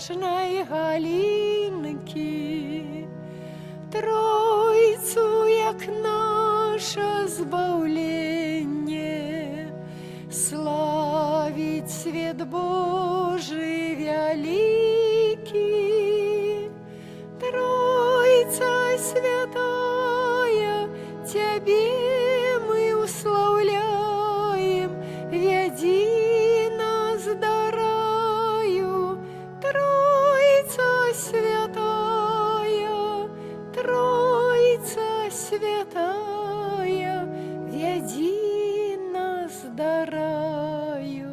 ніжної галинки, Тройцу, як наше збавлення, славить свет Божий великий. Тройца святая, Тебе мы уславляем, веди нас до раю. Тройца святая, Тройца святая, веди нас до раю.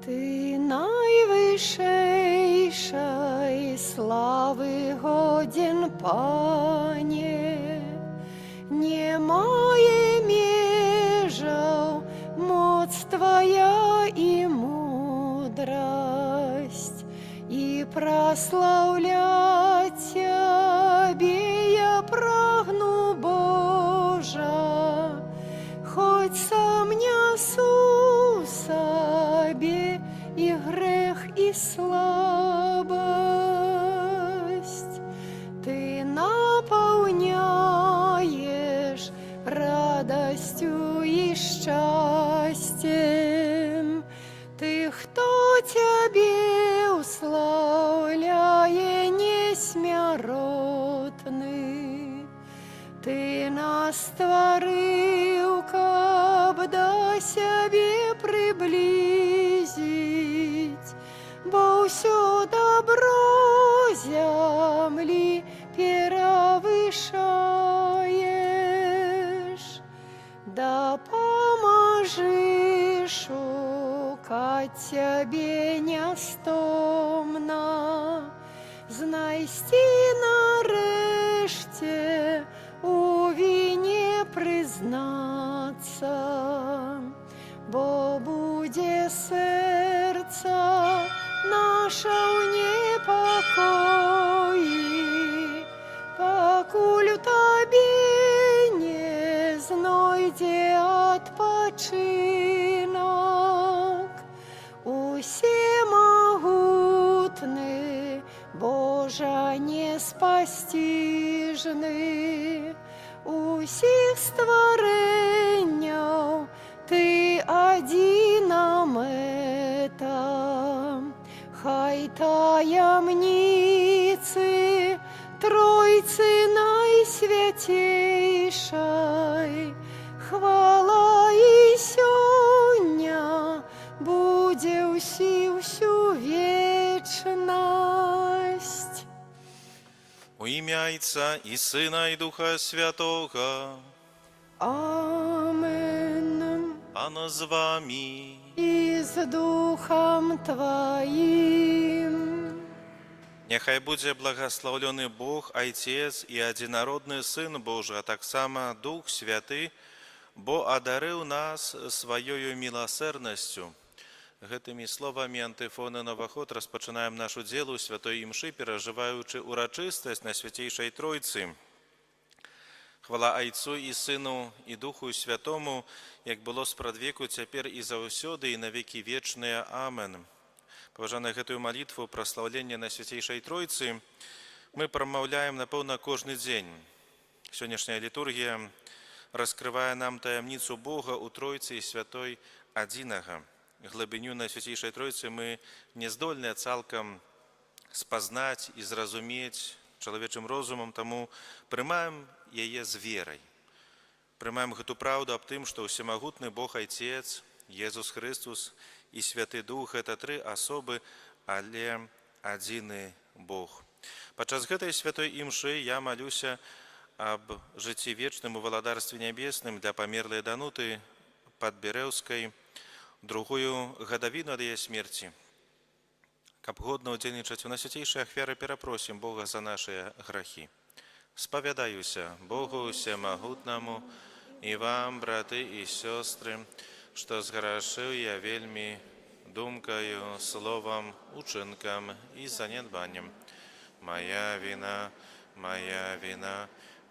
Ти найвищейшої слави годен, Пане, немає межаў моц Твоя и мудрость, и прославлять Тебе я прагну, Божа, хоть сам несу себе и грех, и слабость. Ты наполняешь радостью и счастьем. Ты, кто Тебе уславляе несмяротный. Ты нас створил, каб до себе приблизить, бо всё добро земли перевышаешь. Да поможи шукать Тебе нестомно, знайсти нарешті у вине признаться, бо буде серце наше в непокої, покуль Тобі не знойде odpoczynок. Усемогутний, Боже неспостижний, усіх створенняв Ти один намета. Хай таємниці Тройці найсвятейшей хвала і сьогодні буде всю вечность. У ім'я Отця і Сина, і Духа Святого. Амен. Пана з вами. І з Духом Твоим. Нехай будзе благословлений Бог, Отец і Одинародний Сын Божий, а так само Дух Святый, бо одарив нас своєю милосердністю. Гэтымі словамі антыфоны Новоход распачынаем нашу дзелу святой імшы, перажываючы урачыстасць на Святейшай Тройцы. Хвала Айцу і Сыну і Духу Святому, як было спрадвеку, цяпер і заўсёды, і на векі вечныя. Амен. Паважаны, гэтую малітву праслаўлення на Святейшай Тройцы мы прамаўляем, напэўна, кожны дзень. Сённяшняя літургія раскрывае нам таямніцу Бога у Тройцы і Святой Адзінага. Глыбіню на Святейшай Тройцы мы не здольныя цалкам спазнаць і зразумець чалавечым розумам, таму прымаем яе з верай. Прымаем гэту праўду аб тым, што ўсемагутны Бог Айцец, Езус Христус і Святы Дух – гэта тры асобы, але адзіны Бог. Падчас гэтай святой імшы я малюся аб жыцці вечным у валадарстве нябесным для памерлай Дануты Падбярэўскай, другую гадавіну ад яе смерці. Каб годна ўдзельнічаць у найсвяцейшай ахвяры, перапросім Бога за нашыя грахі. Спавядаюся Богу Усемагутнаму, І вам, брати і сестри, що зграшив я вельми думкою, словом, учинком і занедбанням. Моя вина,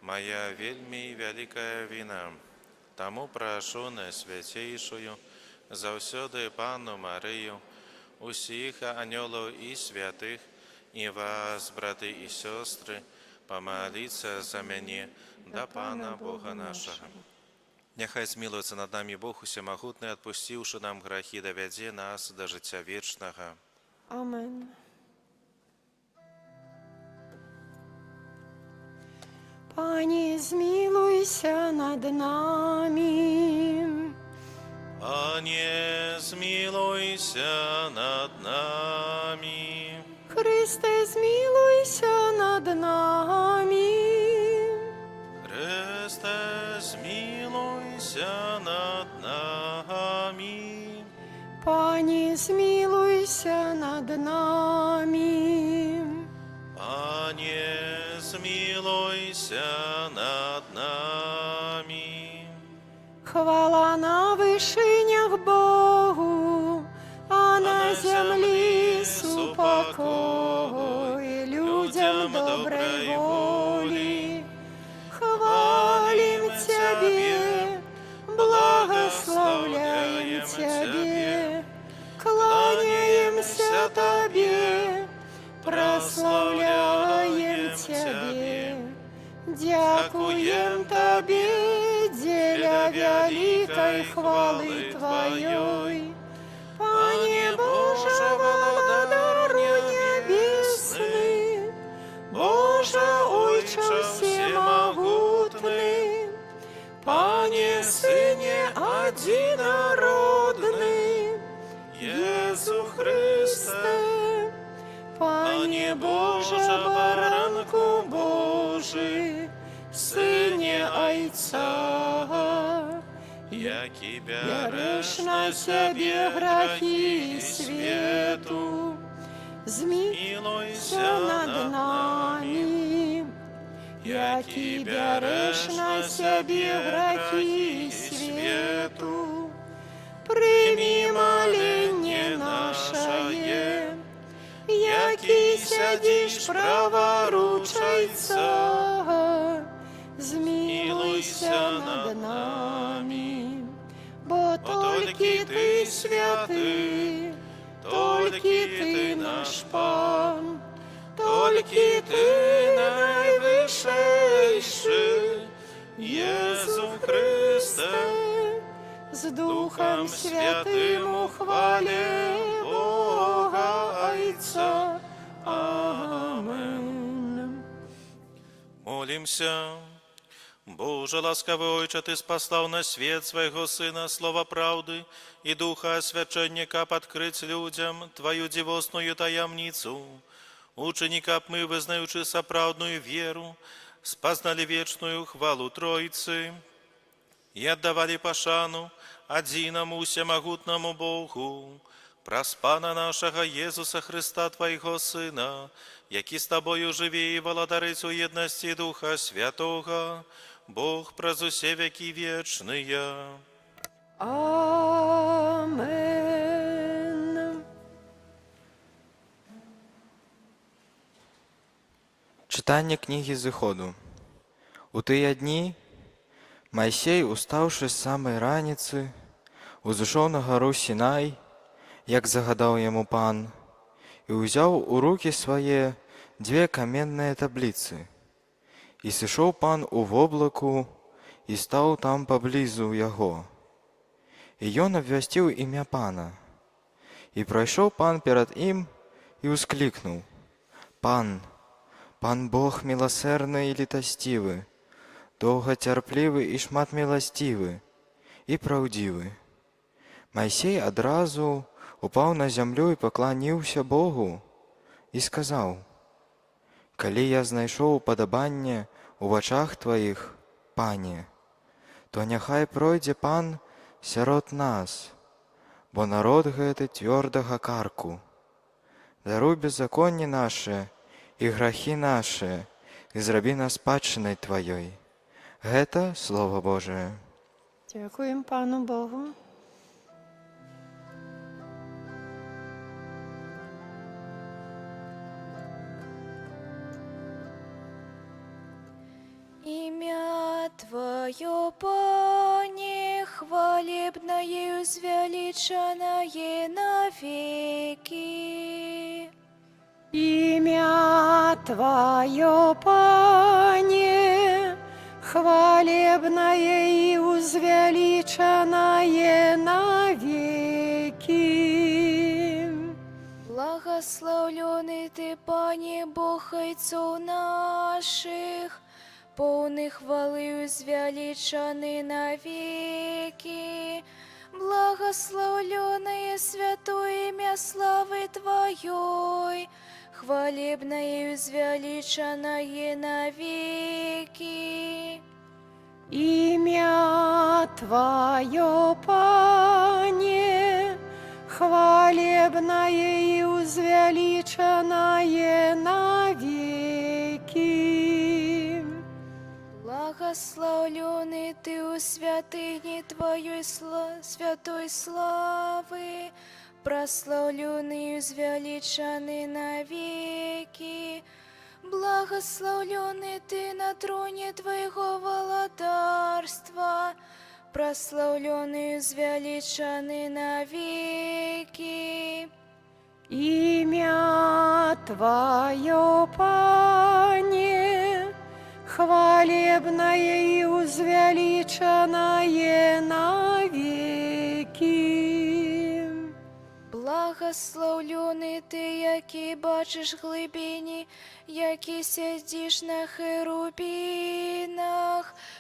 моя вельми великая вина. Тому прошу Найсвятейшую, завсёды Панну Марию, усіх ангелов і святих, і вас, брати і сестри, помоліться за мене до Пана Бога нашого. Нехай змилується над нами Бог усемогутний, отпустивши нам грехи, доведе нас до життя вічного. Амен. Пані, змилуйся над нами. Пане, змилуйся над нами. Христе, змилуйся над нами. Христе, змилуйся над нами. Пані, змилуйся над нами. Пане, змилуйся над нами. Хвала на вишинях Богу, а на землі супокой людям доброй воли. Хвалим Тебе, благословляем Тебе, кланяемся Тебе, прославляем Тебе, дякуем Тебе, деля великой хвалы Твоей. Пане Боже, владару небесный, Боже, Отче всемогутный, Пане Сыне одинородный, Иисус Христе, Пане Боже, баранку Божий, Сыне Отца, Яки берешь на себе грехи свету, змилуйся над нами. Яки берешь на себе грехи свету, прими моление наше. Яки сядешь праворучайца, змилуйся над нами. Бо только Ты святый, только Ты наш Пан, только Ты наивысший, Иисус Христе, с Духом Святым ухвале Бога Отца. Амен. Молимся. Боже, ласкавый Отче, Ты спаслал на свет Своего Сына, Слово правды и Духа освященника подкрыть людям Твою дивосную таямницу. Ученика мы, вызнаючи соправдную веру, спознали вечную хвалу Троицы и отдавали пошану одиному всемогутному Богу, праз Пана нашего Иисуса Христа, Твоего Сына, який с Тобою живе и владарить у едности Духа Святого, Бог праз усе веки вечные. Амен. Читання книги Зыходу. У тыя дні Майсей, устаўшы з самай раніцы, узышоў на гару Сінай, як загадаў яму пан, і ўзяў у рукі свае дзве каменныя табліцы. І сышоў пан у воблаку і стаў там паблізу яго. І ён абвясціў імя пана. І прайшоў пан перад ім і ўсклікнуў: Пан, Пан Бог міласэрны і літасцівы, доўгацярплівы і шматміласцівы, і праўдзівы. Майсей адразу упаў на зямлю і пакланіўся Богу і сказаў: Калі я знайшоў упадабанне у вачах Тваіх, Пане, то няхай пройдзе Пан сярод нас, бо народ гэты цвёрдага карку. Даруй беззаконні нашы і грахі нашы, і зрабі нас спадчынай Тваёй. Гэта Слова Божае. Дякуємо Пану Богу. Имя Твое, Пане, хвалебное, возвеличенное навеки. Имя Твое, Пане, хвалебное и возвеличенное навеки. Благословленный Ты, Пане, Бог отцов наших, полный хвалы возвеличенный навеки. Благословленное святое имя славы Твоей, хвалебное и возвеличенное навеки. Имя Твое, Пане, хвалебное и возвеличенное навеки. Благословленный Ты у святыни Твоей святой славы, прославленный и возвеличенный навеки. Благословленный Ты на троне Твоего владарства, прославленный и возвеличенный навеки. Имя Твое, Пане, хвалебное и возвеличенное навеки. Благословленный Ты, який бачиш глибині, який сидиш на херубинах,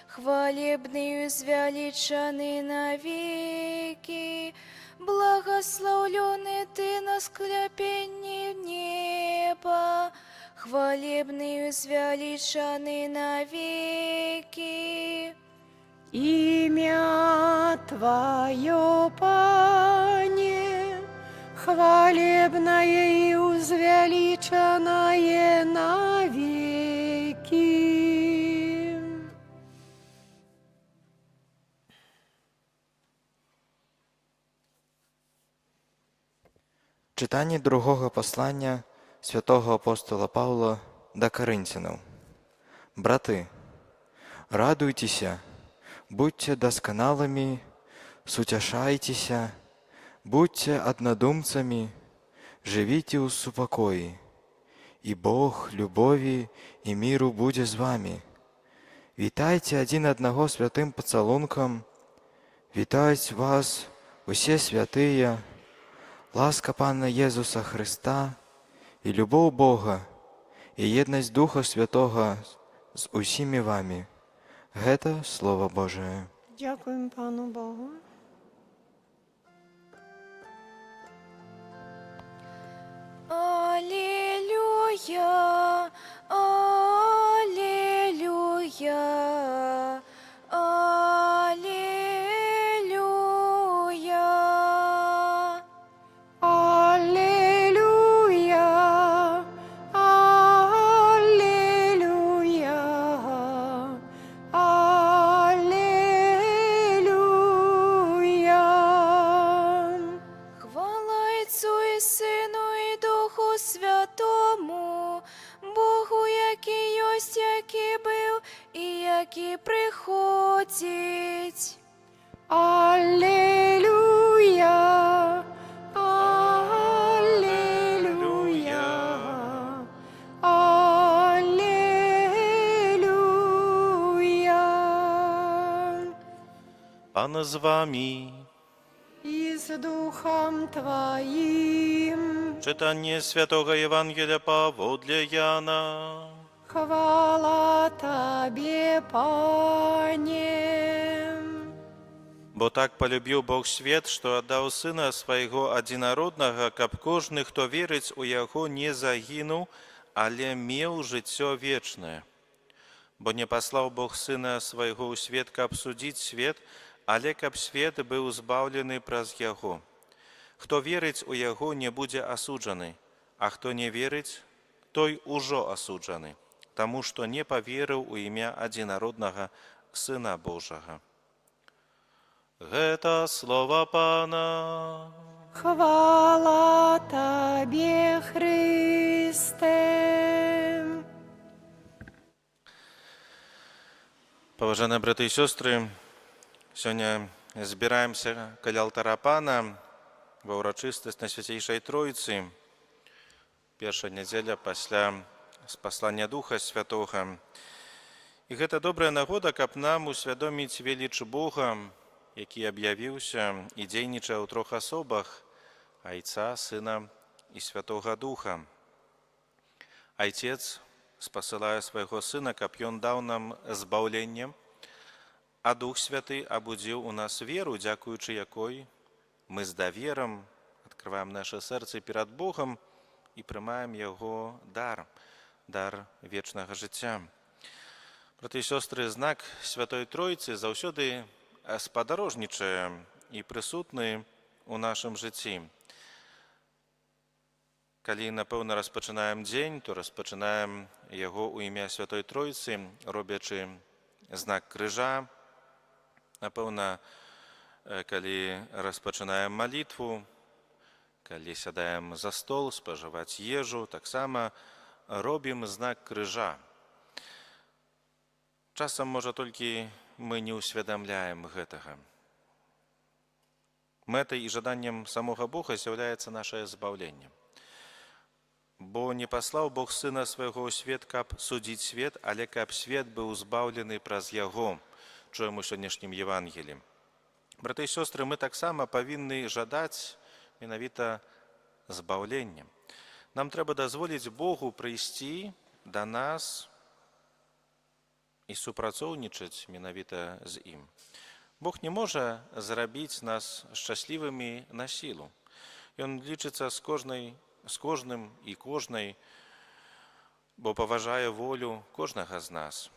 хвалебный и возвеличенный навеки. Благословленный Ты на скляпении неба, хвалебный и возвеличенный навеки. Имя Твое, Пане, хвалебное и возвеличенное навеки. Читання другого послання святого апостола Павла до Коринтянам. Браты, радуйтеся, будьте досконалыми, сутешайтеся, будьте однодумцами, живите у супокои, и Бог любови и миру будет с вами. Витайте один одного святым поцелунком, витают вас все святые, ласка Пана Иисуса Христа и любовь Бога и едность Духа Святого с усіми вами. Это Слово Божие. Дякуємо Пану Богу. Аллилуйя, аллилуйя, аллилуйя. Аллилуйя, аллилуйя, аллилуйя. Хвала Отцу і Сину і Духу Святому, Богу, який єсть, який був і який приходить. Аллилуйя, аллилуйя, аллилуйя. Пан з вами. И с Духом Твоим. Czytanie Świętego Ewangelia Pawła Jana. Хвала Тебе, Пане. Bo tak полюбил Бог свет, что отдал Сына Своего Одинородного, каб кожный, кто верить у Яго, не загинул, але мел життя вечное. Бо не послал Бог Сына Своего у свет, каб судить свет, але каб свет был збавлений праз Яго. Хто верить у Яго, не буде осуджений, а хто не верить, той уже осуджений, тому что не поверил у ім'я Одинородного Сына Божого. Гэта слова Пана. Хвала Табе, Христе. Паважаныя браты і сёстры, сёння збіраемся каля алтара Пана ва ўрачыстасць Найсвяцейшай Тройцы. Першая нядзеля пасля спаслання Духа Святога. І гэта добрая нагода, каб нам усвядоміць веліч Бога, які аб'явіўся і дзейнічае ў трох асобах – Айца, Сына і Святога Духа. Айцец спасылае свайго Сына, каб Ён даў нам збаўленне, а Дух Святы абудзіў у нас веру, дзякуючы якой мы з даверам адкрываем наша сэрцы перад Богам і прымаем Яго дар вечнага жыцця. Браты і сёстры, знак Святой Тройцы заўсёды спадарожнічае і прысутны ў нашым жыцці. Калі, напэўна, распачынаем дзень, то распачынаем яго ў імя Святой Тройцы, робячы знак крыжа. Напэўна, калі распачынаем малітву, калі сядаем за стол спажываць ежу, таксама робім знак крыжа. Часам, можа, толькі мы не ўсведамляем гэтага. Мэтай і жаданнем самога Бога з'яўляецца нашае збаўленне. Бо не паслаў Бог Сына свайго ў свет, каб судзіць свет, але каб свет быў збаўлены праз Яго, чуем у сённяшнім Евангелі. Браты і сёстры, мы таксама павінны жадаць менавіта збаўлення. Нам трэба дазволіць Богу прыйсці да нас і супрацоўнічаць менавіта з ім. Бог не можа зрабіць нас шчаслівымі на сілу. Ён лічыцца з кожным і кожнай, бо паважае волю кожнага з нас.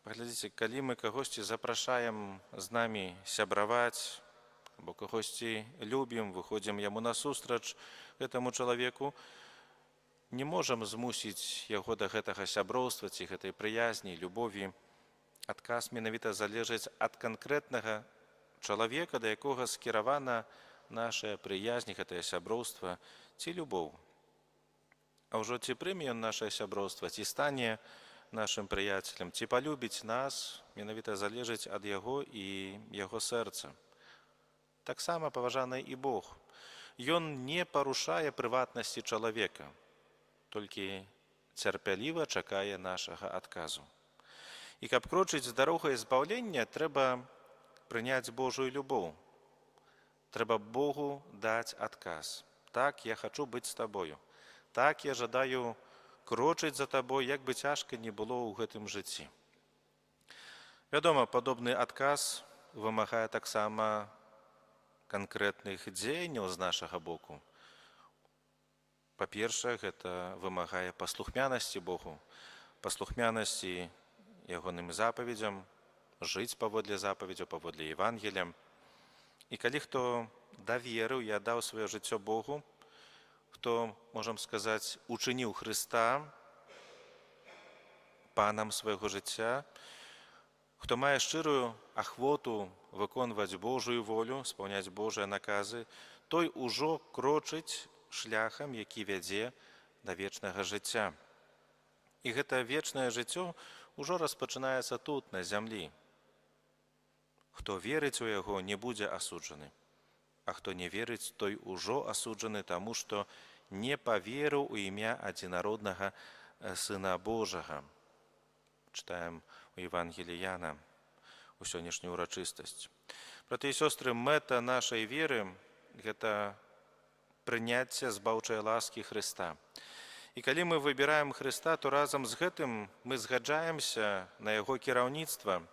Паглядзіце, калі мы кагосьці запрашаем з намі сябраваць, або кагосьці любім, выходзім яму насустрач гэтаму чалавеку, не можам змусіць яго да гэтага сяброўства ці гэтай прыязні, любові. Адказ менавіта залежыць ад канкрэтнага чалавека, да якога скіравана наша прыязні, гэтае сяброўства ці любоў. А ўжо ці прыме ён нашае сяброўства, ці стане нашым прыяцелем, ці палюбіць нас, менавіта залежыць ад яго і яго сэрца. Таксама паважаны і Бог. Ён не парушае прыватнасці чалавека, толькі цярпяліва чакае нашага адказу. І каб крочыць з дарогай збаўлення, трэба прыняць Божую любоў. Трэба Богу даць адказ. Так, я хачу быць з табою. Так, я жадаю крочыць за табой, як бы цяжка не было ў гэтым жыцці. Вядома, падобны адказ вымагае таксама канкрэтных дзеянняў з нашага боку. Па-першае, гэта вымагае паслухмянасці Богу, паслухмянасці ягоным запаведзям, жыць паводле запаведзяў, паводле Евангелія. І калі хто даверыў і аддаў сваё жыццё Богу, хто, можам сказаць, учыніў Хрыста панам свайго жыцця, хто мае шчырую ахвоту выконваць Божую волю, спаўняць Божыя наказы, той ужо крочыць шляхам, які вядзе да вечнага жыцця. І гэта вечнае жыццё ўжо распачынаецца тут, на зямлі. Хто верыць у яго, не будзе асуджаны. А хто не верыць, той ужо асуджаны, таму што не паверыў у імя адзінароднага Сына Божага. Чытаем у Евангеліі Яна у сённяшнюю ўрачыстасць. Браты і сёстры, мэта нашай веры – гэта прыняцце збаўчай ласкі Хрыста. І калі мы выбіраем Хрыста, то разам з гэтым мы згаджаемся на яго кіраўніцтва,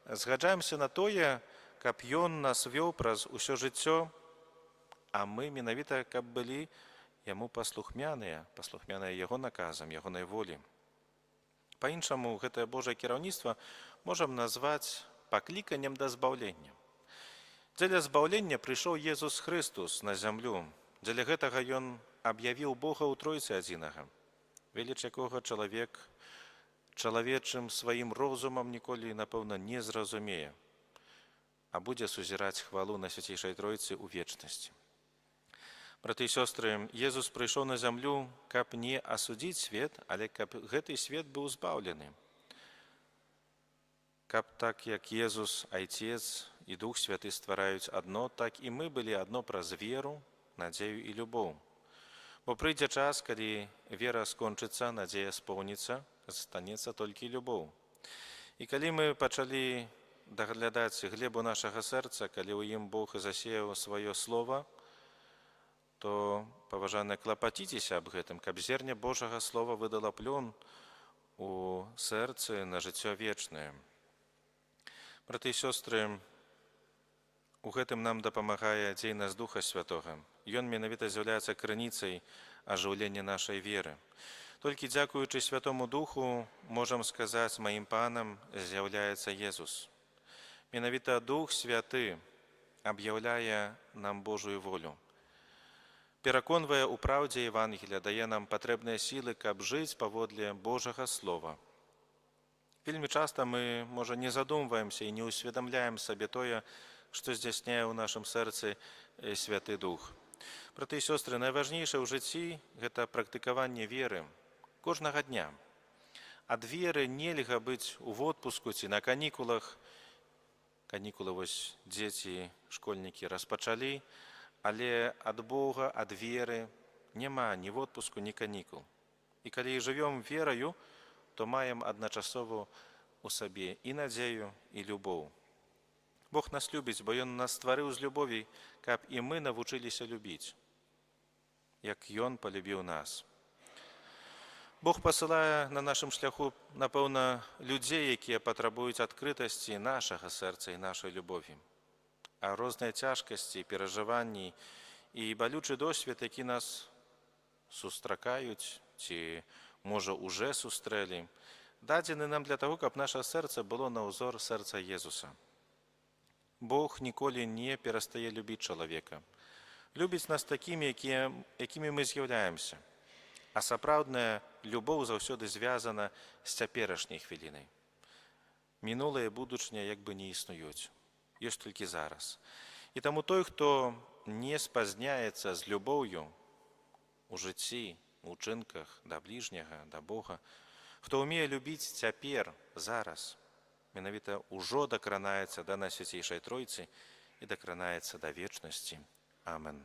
згаджаемся на тое, каб Ён нас вёў праз усё жыццё, а мы менавіта каб былі яму паслухмяныя яго наказам, ягонай волі. Па-іншаму, гэтае Божае кіраўніцтва можам назваць пакліканнем да збаўлення. Дзеля збаўлення прыйшоў Езус Хрыстус на зямлю. Дзеля гэтага Ён аб'явіў Бога ў Тройцы адзінага, веліч якога чалавек чалавечым сваім розумам ніколі, напэўна, не зразумее. а будзе сузіраць хвалу на Свяцейшай Тройцы ў вечнасці. Браты і сёстры, Езус прыйшоў на зямлю, каб не асудзіць свет, але каб гэты свет быў збаўлены. Каб так, як Езус, Айцец і Дух Святы ствараюць адно, так і мы былі адно праз веру, надзею і любоў. Бо прыйдзе час, калі вера скончыцца, надзея споўніцца, застанецца толькі любоў. І калі мы пачалі даглядаць глебу нашага сэрца, калі ў ім Бог засеяў сваё слова, то, паважаныя, клапаціцеся аб гэтым, каб зерне Божага слова выдала плён у сэрцы на жыццё вечнае. Браты і сёстры, у гэтым нам дапамагае дзейнасць Духа Святога. Ён менавіта з'яўляецца крыніцай ажыўлення нашай веры. Толькі дзякуючы Святому Духу, можам сказаць, маім панам з'яўляецца Езус. Менавіта Дух Святы аб'яўляе нам Божую волю. Пераконвае ў праўдзе Евангелія, дае нам патрэбныя сілы, каб жыць паводле Божага Слова. Вельмі часта мы, можа, не задумваемся і не ўсведамляем сабе тое, што здзяйсняе ў нашым сэрцы Святы Дух. Браты і сёстры, найважнейшае ў жыцці – гэта практыкаванне веры кожнага дня. Ад веры нельга быць у водпуску ці на канікулах. Канікулы вось дзеці, школьнікі распачалі, але ад Бога, ад веры няма ні водпуску, ні канікул. І калі жывём вераю, то маем адначасова у сабе і надзею, і любоў. Бог нас любіць, бо Ён нас стварыў з любові, каб і мы навучыліся любіць, як Ён палюбіў нас. Бог пасылае на нашым шляху, напэўна, людзей, якія патрабуюць адкрытасці нашага сэрца і нашай любові. А розныя цяжкасці, перажыванні і балючы досвед, які нас сустракаюць ці, можа, уже сустрэлі, дадзены нам для таго, каб наша сэрца было на ўзор сэрца Езуса. Бог ніколі не перастае любіць чалавека. Любіць нас такімі, якімі мы з'яўляемся. А сапраўдная любоў заўсёды звязана з цяперашняй хвілінай. Мінулае і будучыня як бы не існуюць. Ёсць толькі зараз. І таму той, хто не спазняецца з любоўю у жыцці, у ўчынках да бліжняга, да Бога, хто ўмее любіць цяпер, зараз, менавіта ўжо дакранаецца да Найсвяцейшай Тройцы і дакранаецца да вечнасці. Амен.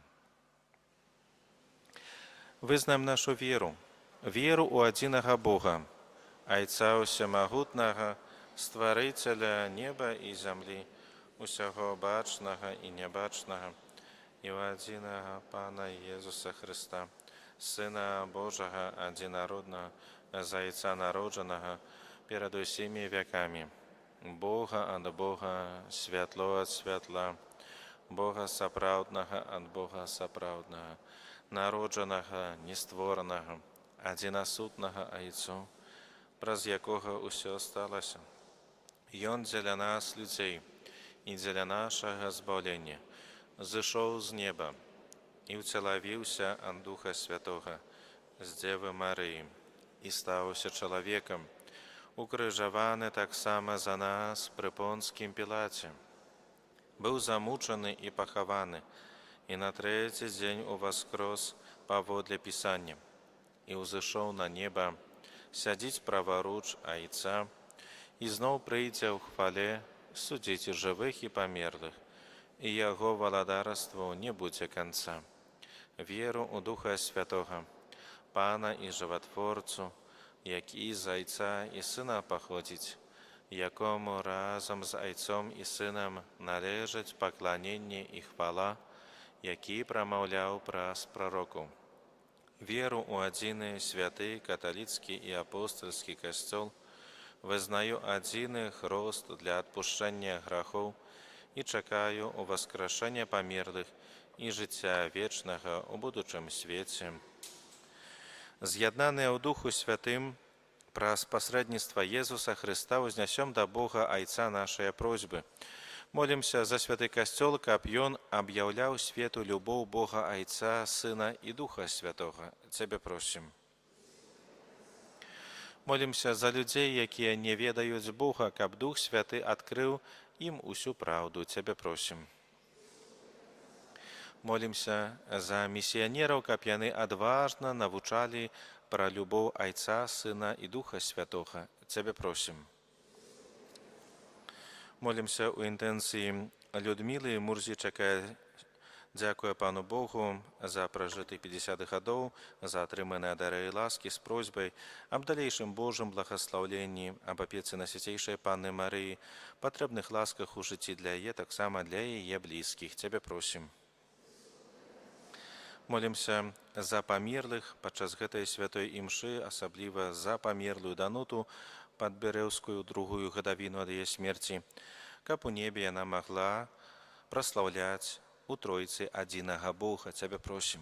Вызнаем нашу веру, веру ў адзінага Бога, Айца ўсемагутнага, Стварыцеля неба і зямлі, усяго бачнага і нябачнага, і ў адзінага Пана Езуса Хрыста, Сына Божага адзінароднага, з Айца народжанага, перад усімі вякамі, Бога ад Бога, святло ад святла, Бога сапраўднага ад Бога сапраўднага, народжанага, нестворанага, адзінасутнага Айцу, праз якога ўсё сталася. Ён дзеля нас, людзей, і дзеля нашага збаўлення зышоў з неба і ўцелавіўся ад Духа Святога з Дзевы Марыі і стаўся чалавекам, укрыжаваны таксама за нас пры Понскім Пілаце. Быў замучаны і пахаваны, і на трэці дзень уваскрос паводле Пісання, і ўзышоў на неба, сядзіць праваруч Айца, і зноў прыйдзе ў хвале судзіць жывых і памерлых, і яго валадарству не будзе канца. Веру ў Духа Святога, Пана і Жыватворцу, які з Айца і Сына паходзіць, якому разам з Айцом і Сынам належаць пакланенне і хвала, які прамаўляў праз прароку. Веру ў адзіны святы каталіцкі і апостальскі касцёл, вызнаю адзіны хрост для адпушчэння грахоў і чакаю ўваскрашэння памерлых і жыцця вечнага ў будучым свеце. З'яднаныя ў Духу Святым, праз пасрэдніцтва Езуса Хрыста ўзнясём да Бога Айца нашыя просьбы. Молімся за святы касцёл, каб ён аб'яўляў свету любоў Бога Айца, Сына і Духа Святога. Цябе просім. Молімся за людзей, якія не ведаюць Бога, каб Дух Святы адкрыў им усю правду. Цябе просім. Молімся за місіянераў, каб яны адважна навучалі пра любоў Айца, Сына і Духа Святога. Цябе просім. Молімся ў інтэнцыі Людмілы Мурзічак, дзякуе Пану Богу за пражыты 50 гадоў, за атрыманыя дары і ласкі з просьбай аб далейшым Божым благаслаўленні, аб апецы Найсвяцейшай Панны Марыі, патрэбных ласках у жыцці для яе, таксама для яе блізкіх. Цябе просім. Молімся за памерлых падчас гэтай святой імшы, асабліва за памерлую Дануту Падбярэўскую, другую гадавіну ад яе смерці, каб у небе яна магла праслаўляць у Тройцы адзінага Бога. Цябе просім.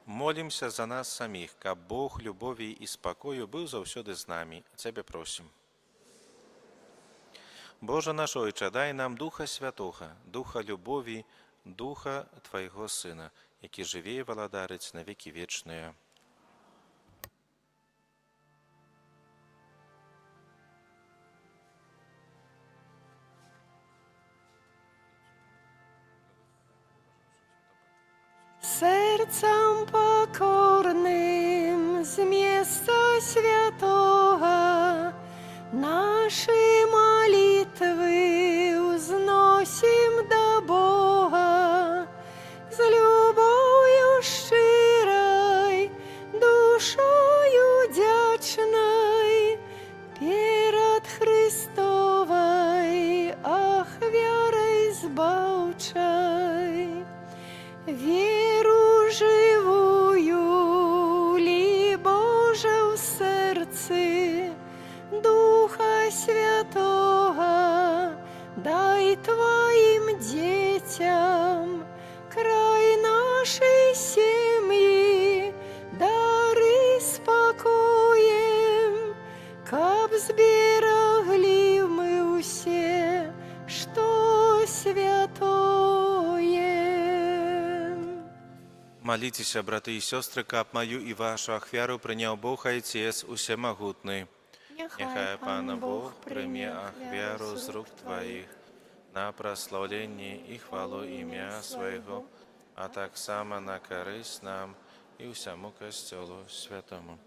Молімся за нас саміх, каб Бог любові і спакою быў заўсёды з намі. Цябе просім. Божа наш Ойча, дай нам Духа Святога, Духа любові, Духа Твайго Сына, які жыве і валадарыць на векі вечныя. Серцем покорним з місця святого наші молитви узносим до Бога з любов'ю щирой, душою вдячной перед Христовой, ах, вірой збавчой. Віру живую, ли Боже в серці, Духа Святого, дай Твоим детям, край нашей семьи, дари спокоем, каб зберегли мы усе, что святое. Молитеся, браты і сёстры, каб маю і вашу ахвяру прыняў Бог Айцец усемагутны. Няхай Пан Бог прыме ахвяру з рук Тваіх на праслаўленне і хвалу імя Свайго, а таксама на карысць нам і ўсяму Касцёлу святому.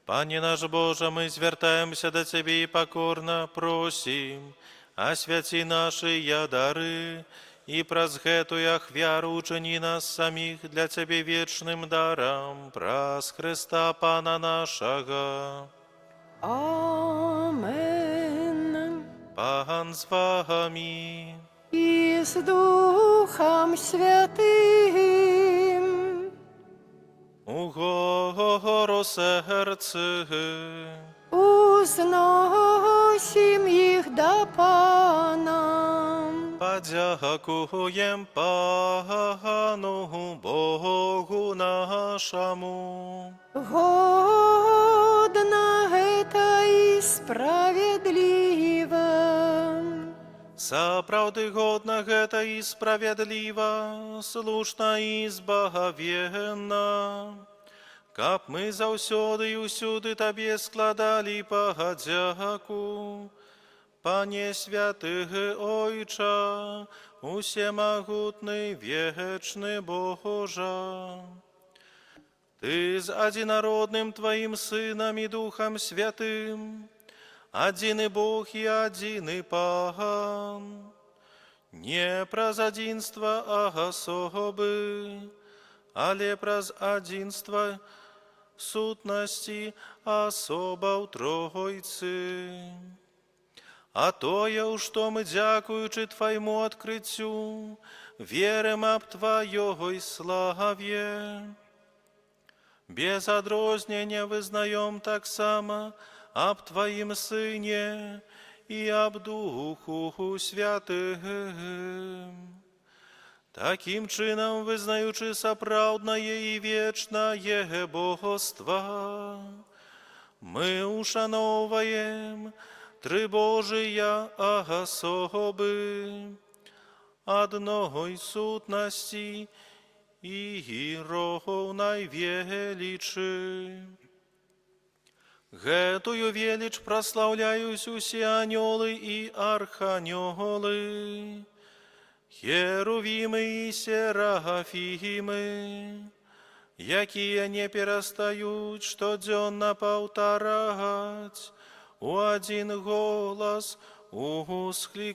Пане наш Божа, мы звяртаемся да Цябе і пакорна просім, асвяці нашыя дары, і праз гэтую ахвяру учыні нас саміх для Цябе вечным дарам, праз Хрыста Пана нашага. Амен. Пан з вами. І з Духом Святим. Угору серце. Узносим їх до Пана. Подякуєм Пану Богу нашому. Годно это и справедливо. Сапраўды годна гэта і справядліва, слушна і збагавенна, каб мы заўсёды і ўсюды Табе складалі падзяку. Пане святы Ойча, усемагутны вечны Божа, Ты з адзінародным Тваім Сынам і Духам Святым, адзіны Бог і адзіны Пан, не праз адзінства асобы, але праз адзінства сутнасці асобаў Тройцы. А тое, у што мы, дзякуючы Твайму адкрыццю, верым аб Тваёй славе. Без адрознення вызнаём таксама аб Тваім Сыне і аб Духу Святым. Такім чынам, вызнаючы сапраўднае і вечнае богоства, мы ушаноўваем Тры Божыя асобы, адной сутнасці і роўнай велічы. Гэтую велич прославляюсь усе анёлы и арханёлы, херувимы и серафимы, якія не перастаюць штодзённа паўтараць у один голас ускликаючы.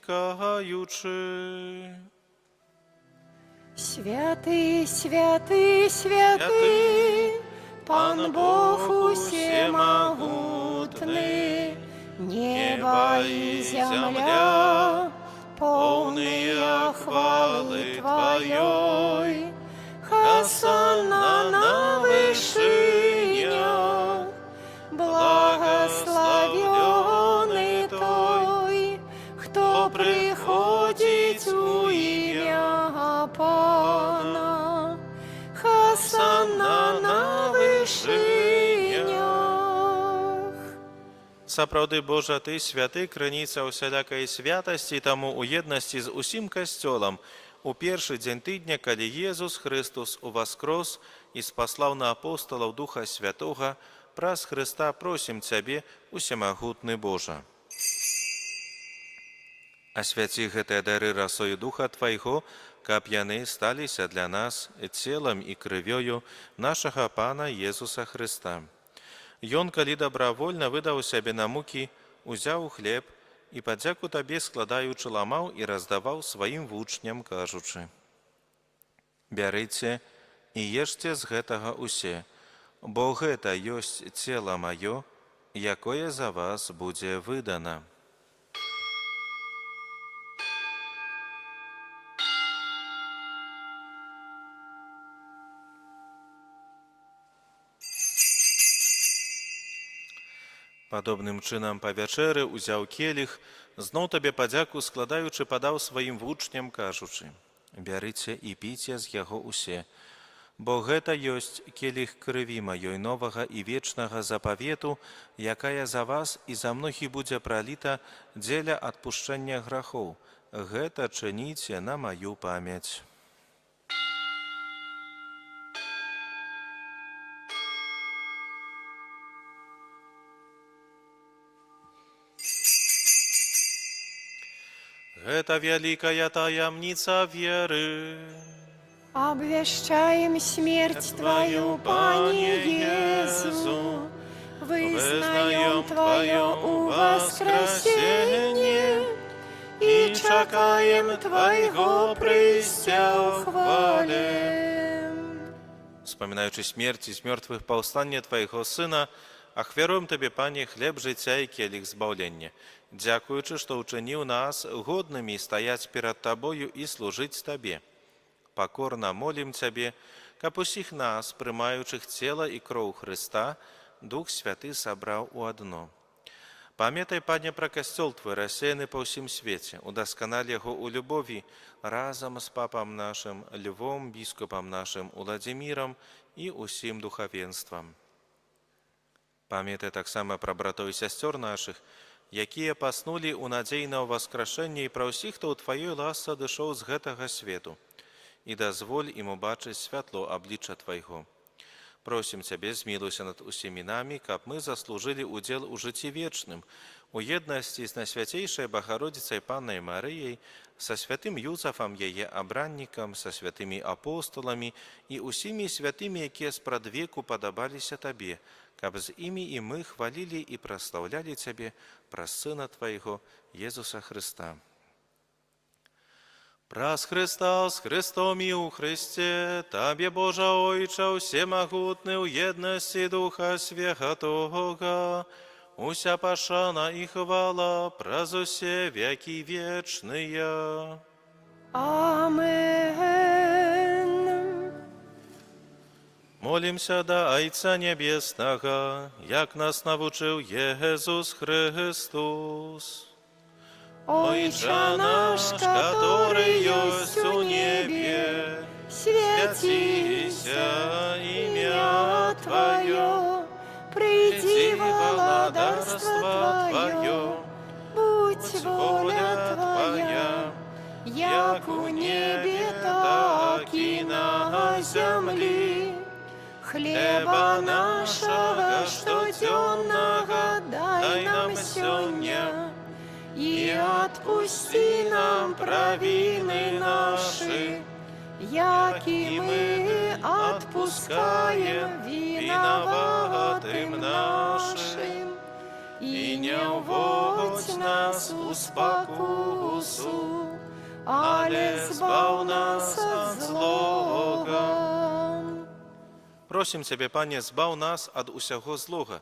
Святый, святый, святый, Пан Бог усемогутный, небо и земля, полные хвалы Твоей. Хосанна на вышинях, благословенный Той, кто приходит у имя Пана. Хосанна на вышинях. Сапраўды, Божа, Ты святы, крыніца ўсялякай святасці, таму у еднасці з усім касцёлам у першы дзень тыдня, калі Езус Христос уваскрос і спаслаў на апосталаў Духа Святога, праз Христа просім Цябе, усемагутны Божа. Асвяці гэтыя дары расою Духа Твайго, каб яны сталіся для нас целам і крывёю нашага Пана Езуса Христа. Ён, калі добравольна выдаў сябе на мукі, узяў хлеб і падзяку Табе складаючы ламаў і раздаваў сваім вучням, кажучы: «Бярыце і ешце з гэтага усе, бо гэта ёсць цела маё, якое за вас будзе выдана». Падобным чынам па вячэры ўзяў келіх, зноў Табе падзяку складаючы падаў сваім вучням, кажучы: «Бярыце і піце з яго усе, бо гэта ёсць келіх крыві маёй новага і вечнага запавету, якая за вас і за многіх будзе праліта дзеля адпушчэння грахоў. Гэта чыніце на маю памяць». Гэта вялікая таямніца веры. Обвещаем смерть Твою, Пане Иису, вызнаем Твое воскресение и чакаем Твоего прыйсця ў хвале. Вспоминаючи смерть и с мертвых повстання Твоего Сына, ахвяруем Тебе, Пане, хлеб життя и келих збавлення, дякуючи, что учинив нас годными стоять перед Тобою и служить Тебе. Покорно молим Тебе, каб усіх нас, приймаючих тіло і кров Христа, Дух Святий собрав у одно. Пам'ятай, Пане, про костел Твой, рассеяний по всім світі, удоскональ його у любові разом з папом нашим Львом, біскупом нашим Владимиром і усім духовенством. Пам'ятай так само про братов і сестер наших, якія паснулі у надзеі на воскрешення, і про всіх, хто у Твоей ласce дышоў з гэтага свету, і дазволь ім убачыць святло аблічча Твайго. Просім Цябе, змілуйся над усімі намі, каб мы заслужили удзел у жыцці вечным, у еднасці з Найсвяцейшай Богородицей Паннай Марыяй, са святым Юзафам, яе абраннікам, са святымі апосталамі і усімі святымі, якія спрадвеку падабаліся Табе, каб з імі і мы хвалілі і праслаўлялі Цябе праз Сына Твайго, Езуса Христа. Праз Христа, з Христом і у Христе, Табе, Божа Ойча, всемогутны, у едности Духа Святого, уся пашана і хвала праз усе веки вечные. Амен. Молимся до Айца Небесного, як нас навучив Єзус Христос. Ойче наш, который есть у небе, святися имя Твое, приди владарство Твое, будь воля Твоя, як у небе, так и на земле. Хлеба нашего, штодзённага дай нам сёння, і адпусці нам правіны нашы, які мы адпускаем вінаватым нашим. І не ўводзь нас у спакусу, але збаў нас ад злога. Просім Цябе, Пане, збаў нас ад усяго злога.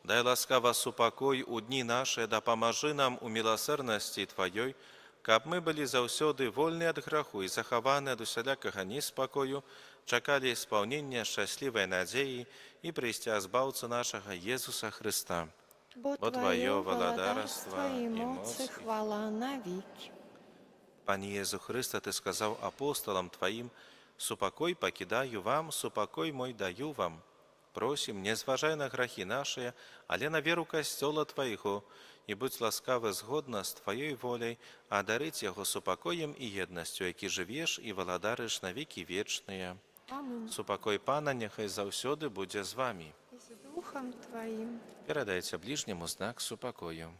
Дай ласкава супакой у дні нашы, дапамажы нам у міласэрнасці Тваёй, каб мы былі заўсёды вольны ад граху і захаваны ад усялякага неспакою, чакалі спаўнення шчаслівай надзеі і прыйсця збаўцы нашага Езуса Хрыста. Бо Твоё валадарства і моц і хвала навіки. Пане Езу Хрыста, Ты сказаў апостолам Тваім: «Супакой пакідаю вам, супакой мой даю вам». Просім, не зважай на грахі нашыя, але на веру касцёла Твайго, і будь ласкавы згодна з Тваёй воляй адарыць яго супакоем і еднасцю, які жывеш і валадарыш на векі вечныя. Амінь. Супакой Пана няхай заўсёды будзе з вамі. І з духом Твоїм. Перадайце ближняму знак супакою.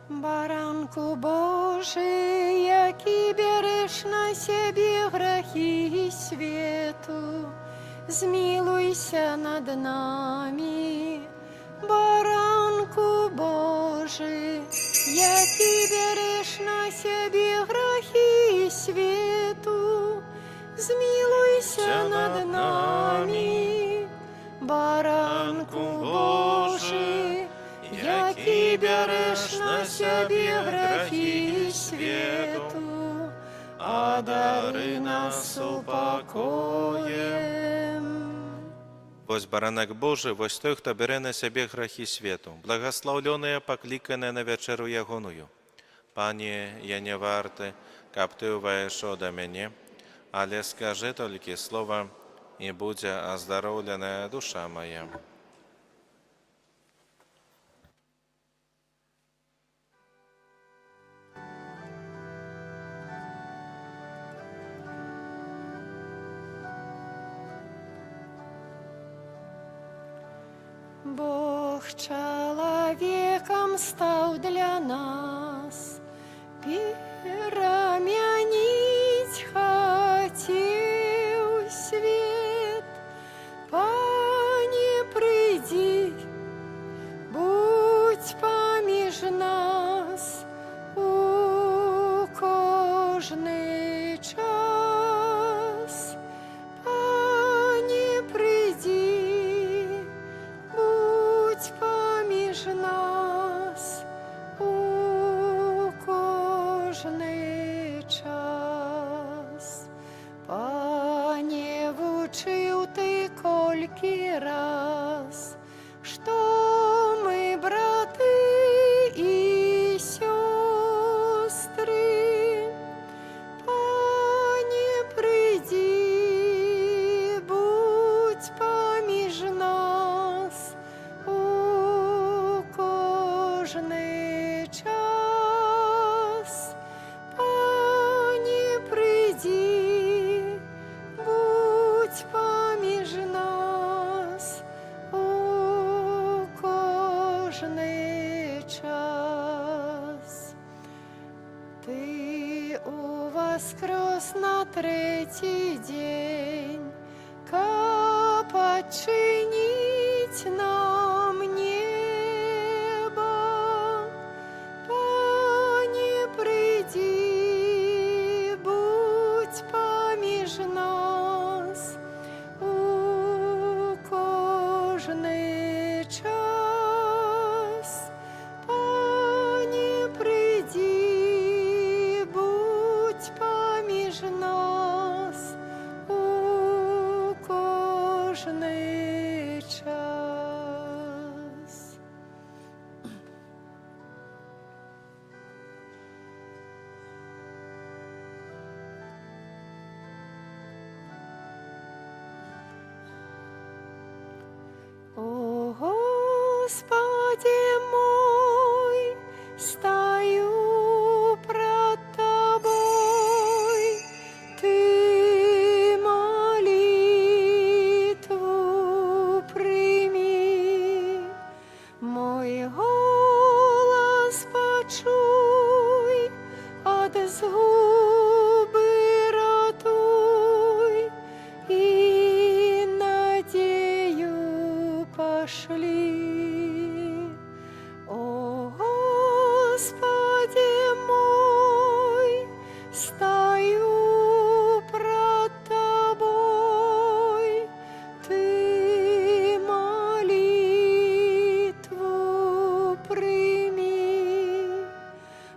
Баранку Божий, який береш на себе грехи свету, змилуйся над нами. Баранку Божий, який береш на себе грехи свету, змилуйся над нами. Баранку Божий, який береш на себе грехи свету, одари нас упокоем. Вось баранак Божы, вось той, хто бере на сябе грахі свету, благаслаўлёныя, пакліканыя на вячэру ягоную. Пане, я не варты, каб Ты ўвайшоў да мяне, але скажы толькі слова, і будзе аздароўленая душа моя. Бог человеком стал для нас, перемянить хотел свет. Пане, приди, будь помеж нас у кожный час. Пане, приди, будь помеж нас у кожний час. Пане, вучив Ти кольки раз, що ми, брати і сестри. Пане, приди, будь поміж нас у кожний час. Пане, приди, будь поміж нас у кожний час. Ты воскрес на третий день, как подчинить нам небо. Пане, приди, будь помеж нас у кожний час. Пане, приди, будь поміж нас у кожний час. голос почуй, от згуби ратуй, и надею пошли. О Господи мой, стою пред Тобой, Ты молитву прими,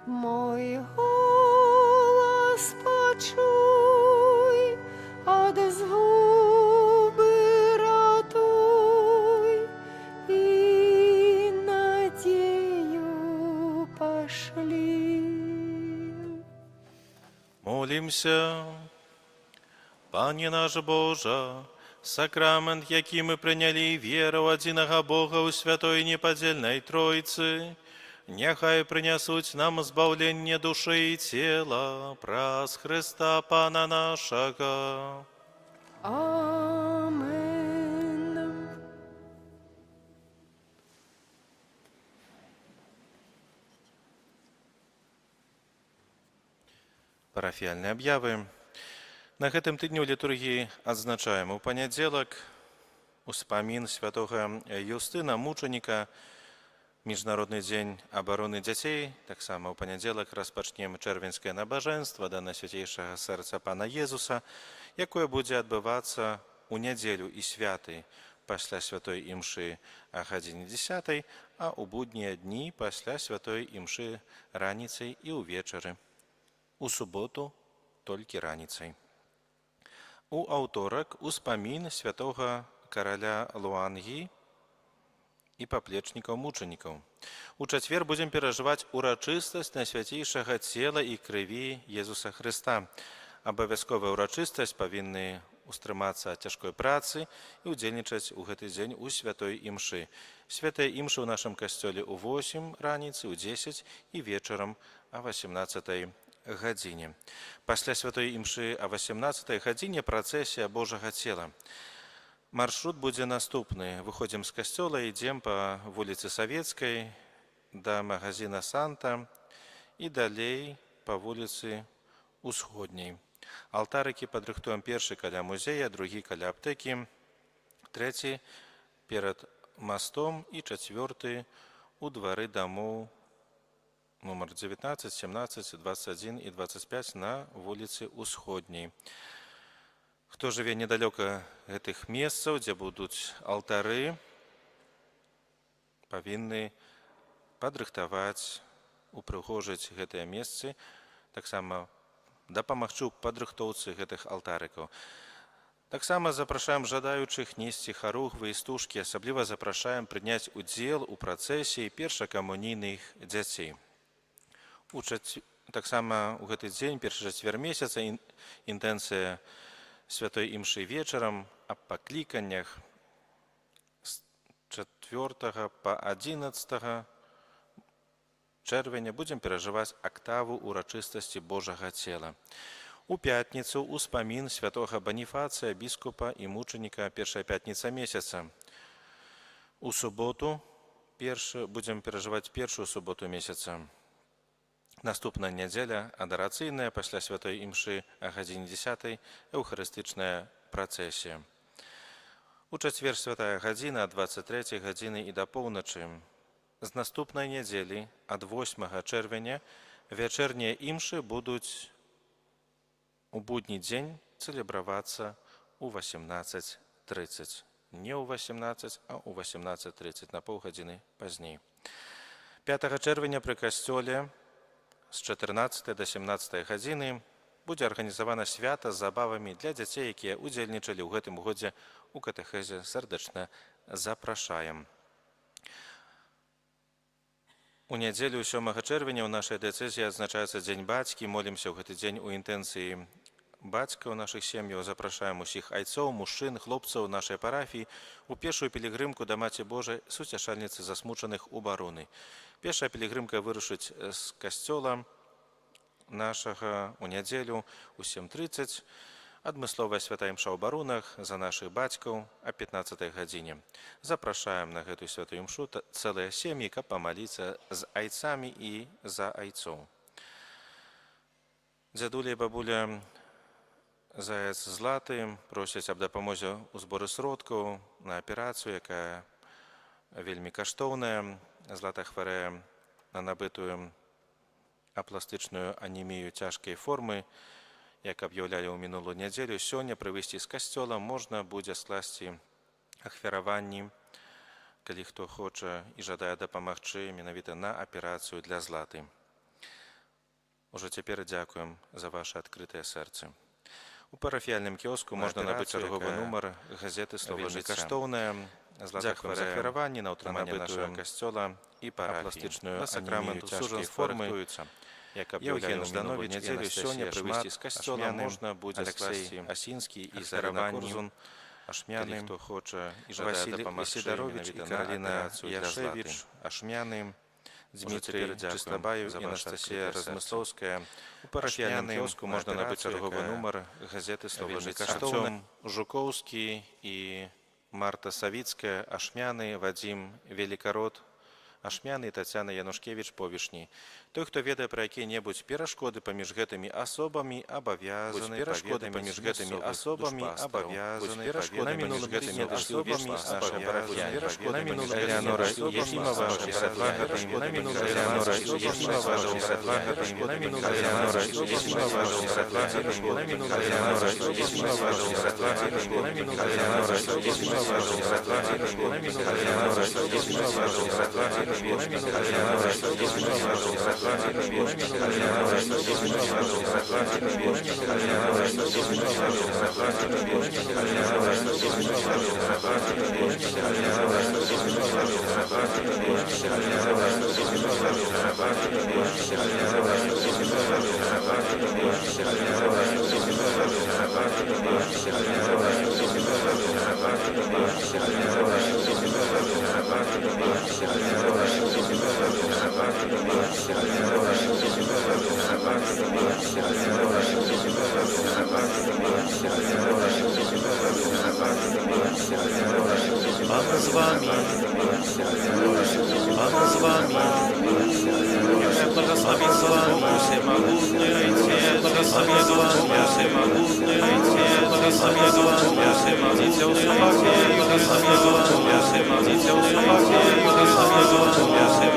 мой голос почуй, от згуби ратуй, и надею пошли. Молимся. Пане наш Боже, сакрамент, який ми прийняли віру в одиного Бога у Святой Неподільній Тройці, нехай принесуть нам збавлення душі і тіла, праз Христа Пана нашого. Амен. Парафіальні об'яви. На гэтым тыдні ў літургіі адзначаем у панядзелак успамін святога Юстына Мучаніка, Міжнародны дзень абароны дзяцей. Таксама ў панядзелак распачнем чэрвеньскае набажэнства да Найсвяцейшага сэрца Пана Езуса, якое будзе адбывацца ў нядзелю і святы пасля святой імшы а гадзіне 10, а ў буднія дні пасля святой імшы раніцай і ўвечары. У суботу толькі раніцай. У аўторак успамін святога караля Луангі і паплечнікаў мучанікаў. У чацвер будзем перажываць урачыстасць найсвяцейшага цела і крыві Езуса Хрыста. Абавязковая ўрачыстасць павінны устрымацца ад цяжкой працы і ўдзельнічаць у гэты дзень у святой імшы. Святая імша ў нашым касцёле ў 8 раніцы, ў 10 і вечарам а 18 гадзіне. Пасля святой імшы а 18 гадзіне працэсія Божага цела. Маршрут будзе наступны. Выходзім з касцёла, ідзем па вуліцы Савецкай да магазина Санта і далей па вуліцы Усходняй. Алтарыкі падрыхтуем: першы каля музея, другі каля аптэкі, трэці перад мастом і чацвёрты у двары дамоў нумар 19, 17, 21 і 25 на вуліцы Усходняй. Хто жыве недалёка гэтых месцаў, дзе будуць алтары, павінны падрыхтаваць, упрыгожыць гэтыя месцы, таксама дапамагчы ў падрыхтоўцы гэтых алтарыкаў. Таксама запрашаем жадаючых несці харугвы і стужкі, асабліва запрашаем прыняць удзел у працэсіі першакамунійных дзяцей. Таксама ў гэты дзень, першы чацвер месяца, інтэнцыя святой імшы вечарам, аб пакліканнях з 4 па 11 чэрвеня будзем перажываць актаву урачыстасці Божага цела. У пятніцу успамін святога Баніфацыя, біскупа і мучаніка, першая пятніца месяца. У суботу будзем перажываць першую суботу месяца. Наступная нядзеля адарацыйная, пасля святой імшы а гадзіне 10 эўхарыстычная працэсія. У чацвер святая гадзіна ад 23 гадзіны і да поўначы. З наступнай нядзелі ад 8 чэрвеня вячэрнія імшы будуць у будні дзень цэлебравацца ў 18:30. Не ў 18, а ў 18:30, на паўгадзіны пазней. 5 чэрвеня пры касцёле з 14 до 17 гадзіны будзе арганізавана свята з забавамі для дзяцей, якія ўдзельнічалі ў гэтым годзе у катэхезе. Сардэчна запрашаем. У нядзелю 7 чэрвеня ў нашай дыяцэзіі адзначаецца Дзень бацькі. Молімся ў гэты дзень у інтэнцыі бацькаў нашых сем'яў. Запрашаем усіх айцоў, мужчын, хлопцаў нашай парафіі у пешую пілігрымку да Маці Божай, суцяшальніцы засмучаных у бароны. Пешая пілігрымка вырушыць з касцёла нашага ў нядзелю ў 7:30, Адмысловая святая імша ў барунах за нашых бацькаў о 15 гадзіне. Запрашаем на гэтую святую імшу цэлыя сем'і, каб памаліцца з айцамі і за айцоў. Дзядуля і бабуля Заяц Златы просяць аб дапамозе ў зборы сродкаў на аперацыю, якая вельмі каштоўная. Злата хварэе на набытую апластычную анемію цяжкай формы, як аб'яўлялі ў мінулую нядзелю. Сёння пры выйсці з касцёла можна будзе скласці ахвяраванні, калі хто хоча і жадае дапамагчы менавіта на аперацыю для Златы. Ужо цяпер дзякуем за ваши адкрытыя сэрцы. У парафіяльным кіоску можна набыць чарговы нумар газеты «Слова жыцця». Каштоўная. Дзякуем за ахвяраванні на ўтрыманне нашага касцёла і парафіі. На сакраменту сужанства рыхтуюцца. Евген Жданович і Анастасія Шмат, Ашмяны, можна будзе скласці Асінскі і Зарыванні, Ашмяны, хто хоча і жадае дапамагчы Сідарович і Караліна Яшевіч, Ашмяны, Дмітрий Чыстабаев і Анастасія Размысловская. У парафіяльным кіоску можна набыць чарговы нумар газеты «Слова жыцця». Артём Жуковскі і Марта Савіцкая, Ашмяны, Вадзім Велікарод, Ашмяны і Тацяна Янушкевіч Повішні. Той, хто ведае пра якія-небудзь перашкоды паміж гэтымі асобамі, абавязаны паміж гэтымі асобамі, абавязаны на мінулым тыдні асобамі нашай парафіяльнай. На мінулым Элеонора Ефімова ўжо перадла гэтым, на мінулым Элеонора Ефімова ўжо перадла гэтым, на мінулым Элеонора Ефімова ўжо перадла гэтым, на мінулым Элеонора Ефімова ўжо перадла гэтым, на мінулым Элеонора Ефімова ўжо перадла гэтым, на мінулым Элеонора Ефімова ўжо перадла гэтым, на мінулым Элеонора Ефімова ўжо перадла Pan z wami, Pan z wami, niech błogosławi z wami, всемогутный Отец, błogosławi z wami, всемогутный Отец, błogosławi z wami, всемогутный Отец, błogosławi z wami, всемогутный Отец, błogosławi z wami,